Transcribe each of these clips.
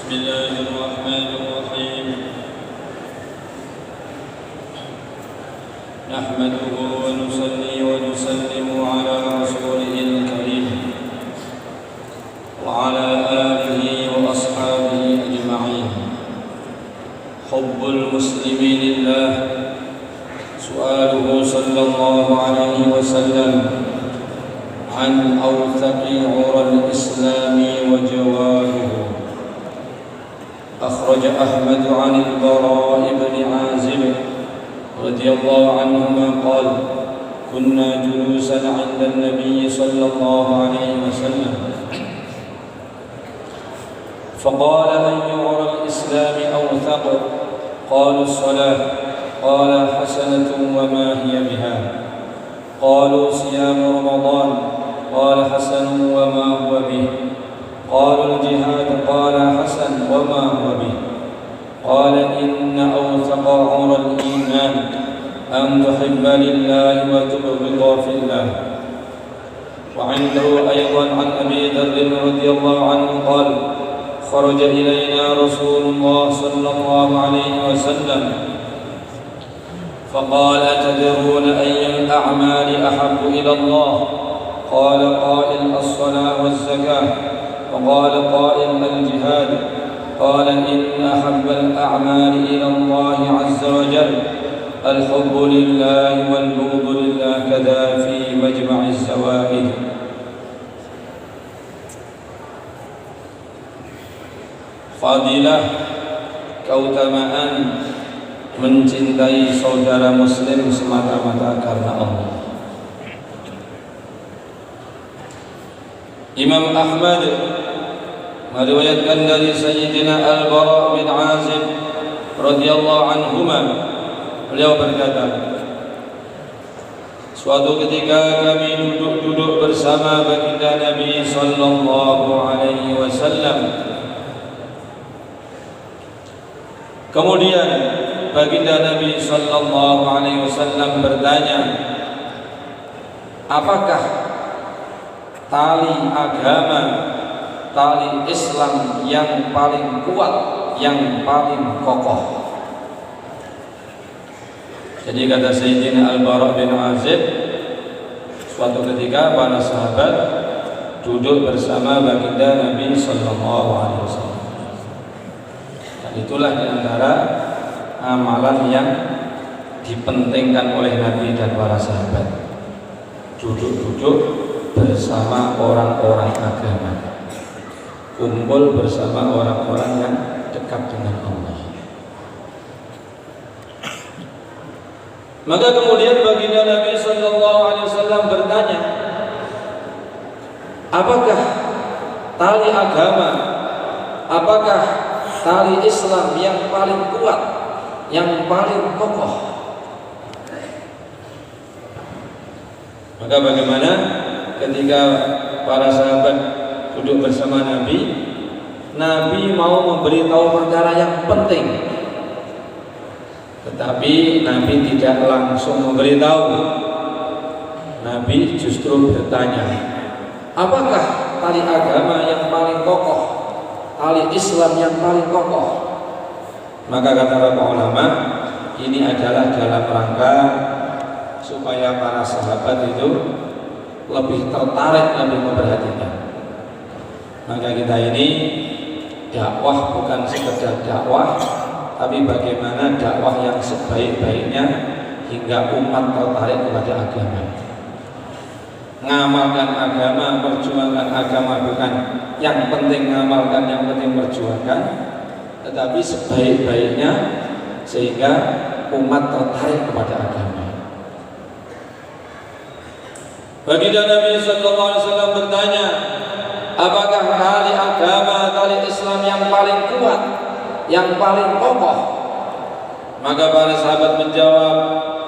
بسم الله الرحمن الرحيم نحمده ونصلي ونسلم على رسوله الكريم وعلى آله وأصحابه أجمعين. حب المسلمين لله سؤاله صلى الله عليه وسلم عن أوثق عرى الإسلام وجواهره. أخرج أحمد عن البراء بن عازب رضي الله عنهما قال: كنا جلوسا عند النبي صلى الله عليه وسلم فقال: أي عرى الإسلام أوثق؟ قالوا: الصلاة. قال: حسنة وما هي بها؟ قالوا: صيام رمضان. قال: حسن وما هو به؟ قالوا: الجهاد. قال: حسن وما هو به؟ قال: إن أوثق عرى الإيمان أن تحب لله وتبغض في الله. وعنده أيضا عن أبي ذر رضي الله عنه قال: خرج إلينا رسول الله صلى الله عليه وسلم فقال: أتدرون أي الأعمال أحب إلى الله؟ قال قائل: الصلاة والزكاة. وقال قائل: الجهاد. قال: إن أحب الأعمال إلى الله عز وجل الحب لله والبغض لله، كذا في مجمع الزوائد. Fadilah, keutamaan mencintai saudara muslim semata-mata karena Allah. Imam Ahmad meriwayatkan dari Sayyidina Al-Bara' bin Azib radhiyallahu anhuma, beliau berkata, suatu ketika kami duduk bersama baginda Nabi sallallahu alaihi wasallam. Kemudian baginda Nabi sallallahu alaihi wasallam bertanya, apakah tali agama, tali Islam yang paling kuat, yang paling kokoh? Jadi kata Sayyidina Al-Bara' bin Azib, suatu ketika para sahabat duduk bersama baginda Nabi sallallahu alaihi wasallam. Dan itulah diantara amalan yang dipentingkan oleh Nabi dan para sahabat, duduk-duduk bersama orang-orang agama, kumpul bersama orang-orang yang dekat dengan Allah. Maka kemudian baginda Nabi sallallahu alaihi wasallam bertanya, apakah tali agama, apakah tali Islam yang paling kuat, yang paling kokoh? Maka bagaimana ketika para sahabat duduk bersama Nabi, Nabi mau memberitahu perkara yang penting, tetapi Nabi tidak langsung memberitahu. Nabi justru bertanya, apakah tali agama yang paling kokoh, tali Islam yang paling kokoh? Maka kata para ulama, ini adalah dalam rangka supaya para sahabat itu lebih tertarik, lebih memperhatikan. Maka kita ini dakwah bukan sekedar dakwah, tapi bagaimana dakwah yang sebaik-baiknya hingga umat tertarik kepada agama. Ngamalkan agama, perjuangkan agama, bukan yang penting ngamalkan, yang penting perjuangkan, tetapi sebaik-baiknya sehingga umat tertarik kepada agama. Baginda Nabi sallallahu alaihi wasallam bertanya, apakah tali agama, tali Islam yang paling kuat, yang paling kokoh? Maka para sahabat menjawab,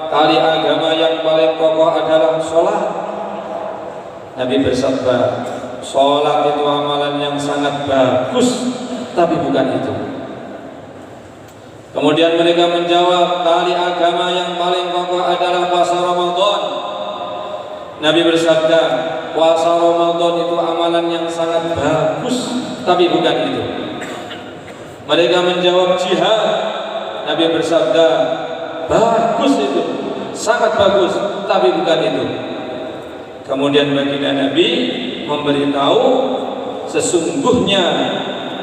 tali agama yang paling kokoh adalah sholat. Nabi bersabda, sholat itu amalan yang sangat bagus, tapi bukan itu. Kemudian mereka menjawab, tali agama yang paling kokoh adalah puasa Ramadan. Nabi bersabda, puasa Ramadan itu amalan yang sangat bagus, tapi bukan itu. Mereka menjawab jihad. Nabi bersabda, bagus itu, sangat bagus, tapi bukan itu. Kemudian baginda Nabi memberitahu sesungguhnya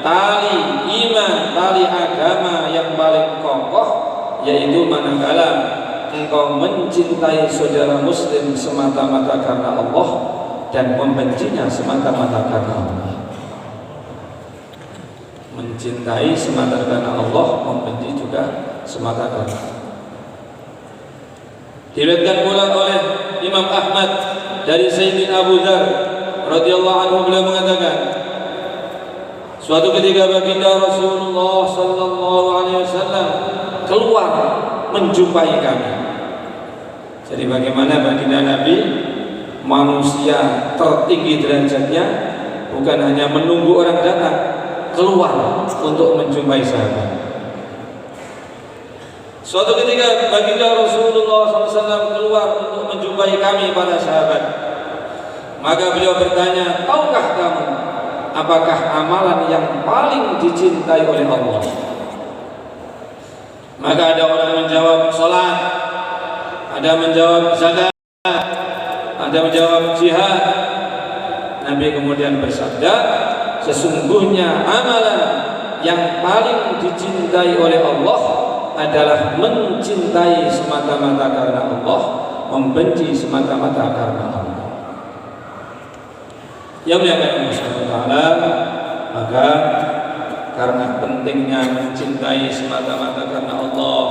tali iman, tali agama yang paling kokoh yaitu manakala engkau mencintai saudara muslim semata-mata karena Allah dan membencinya semata-mata karena Allah. Mencintai semata karena Allah, membenci juga semata karena Allah. Diriwayatkan pula oleh Imam Ahmad dari Sayyidina Abu Dzar radhiyallahu anhu, beliau mengatakan, suatu ketika baginda Rasulullah sallallahu alaihi wasallam keluar menjumpai kami. Jadi bagaimana baginda Nabi, manusia tertinggi derajatnya, bukan hanya menunggu orang datang, keluar untuk menjumpai sahabat. Suatu ketika baginda Rasulullah SAW keluar untuk menjumpai kami para sahabat, maka beliau bertanya, tahukah kamu apakah amalan yang paling dicintai oleh Allah? Maka ada orang menjawab salat, ada menjawab zakat, ada menjawab jihad. Nabi kemudian bersabda, sesungguhnya amalan yang paling dicintai oleh Allah adalah mencintai semata-mata karena Allah, membenci semata-mata karena Allah. Yang muliakan Allah Subhanahu wa taala, maka karena pentingnya mencintai semata-mata karena Allah,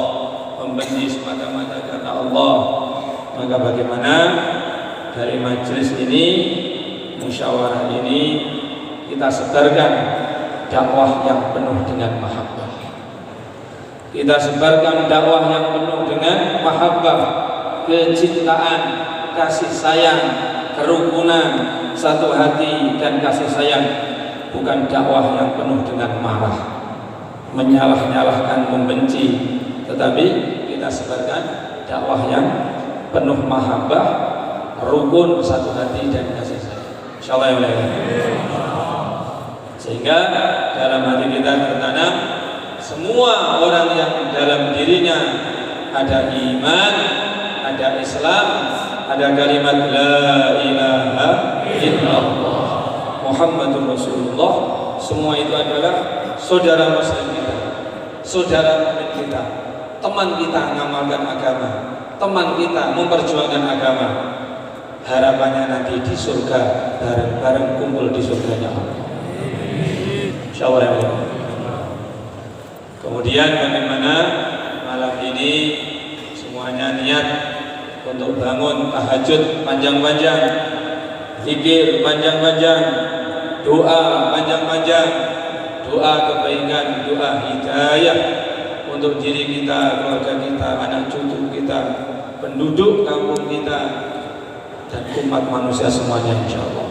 membenci semata-mata karena Allah, maka bagaimana dari majelis ini, musyawarah ini, kita sebarkan dakwah yang penuh dengan mahabbah. Kita sebarkan dakwah yang penuh dengan mahabbah, kecintaan, kasih sayang, kerukunan, satu hati dan kasih sayang. Bukan dakwah yang penuh dengan marah, menyalah-nyalahkan, membenci, tetapi kita sebarkan dakwah yang penuh mahabbah, rukun, satu hati dan kasih sayang. Insyaallah ya Allah. Sehingga dalam hati kita tertanam semua orang yang dalam dirinya ada iman, ada Islam, ada kalimat la ilaha illallah Muhammadur Rasulullah, semua itu adalah saudara muslim kita, saudara mukmin kita, teman kita mengamalkan agama, teman kita memperjuangkan agama. Harapannya nanti di surga, bareng-bareng kumpul di surganya Allah. Insyaallah. Kemudian bagaimana malam ini semuanya niat untuk bangun tahajud panjang-panjang, zikir panjang-panjang, doa panjang-panjang, doa kebaikan, doa hidayah untuk diri kita, keluarga kita, anak cucu kita, penduduk kampung kita, dan umat manusia semuanya insyaallah.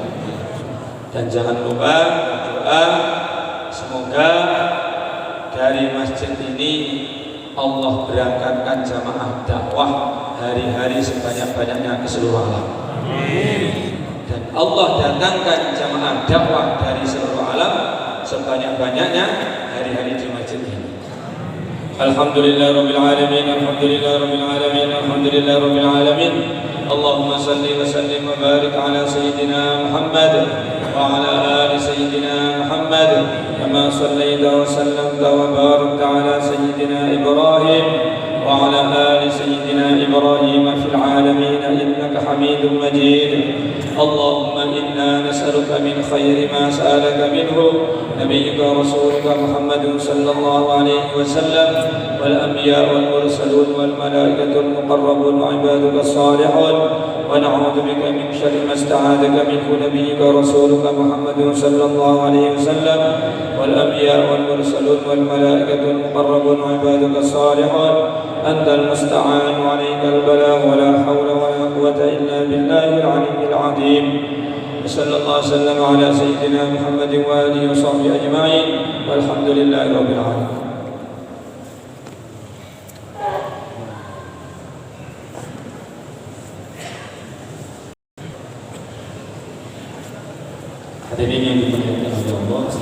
Dan jangan lupa berdoa semoga dari masjid ini Allah berangkatkan jamaah dakwah hari-hari sebanyak-banyaknya ke seluruh alam. Dan Allah datangkan jamaah dakwah dari seluruh alam sebanyak-banyaknya hari-hari di masjid ini. Alhamdulillahirabbil alamin, alhamdulillahirabbil alamin, alhamdulillahirabbil alamin. Allahumma salli wa sallim wa barik ala sayyidina Muhammad wa ala ali sayyidina Muhammad kama sallaita wa sallamta wa barakta ala sayyidina Ibrahim wa ala ali sayyidina Ibrahim fil alamin innaka Hamidum Majid. Allahumma inna nas'aluka min khairi ma sa'alaka minhu nabiyyuka rasuluka Muhammadun sallallahu alaihi wasallam wal anbiya wal mursalun wal malaikatul muqarrabun wa ibaduka salihun wa na'udzu bika min syarri ma ista'adaka minhu nabiyyuka rasuluka Muhammadun sallallahu alaihi wasallam wal anbiya wal mursalun wal malaikatul muqarrabun wa ibaduka salihun antal musta'an wa 'alaikal balagh wa la hawla wa la quwwata illa billahil 'aliyyil 'azim. Sallallahu alaihi wasallam ala sayyidina Muhammadin wa alihi wa sahbihi ajma'in walhamdulillahi rabbil alamin.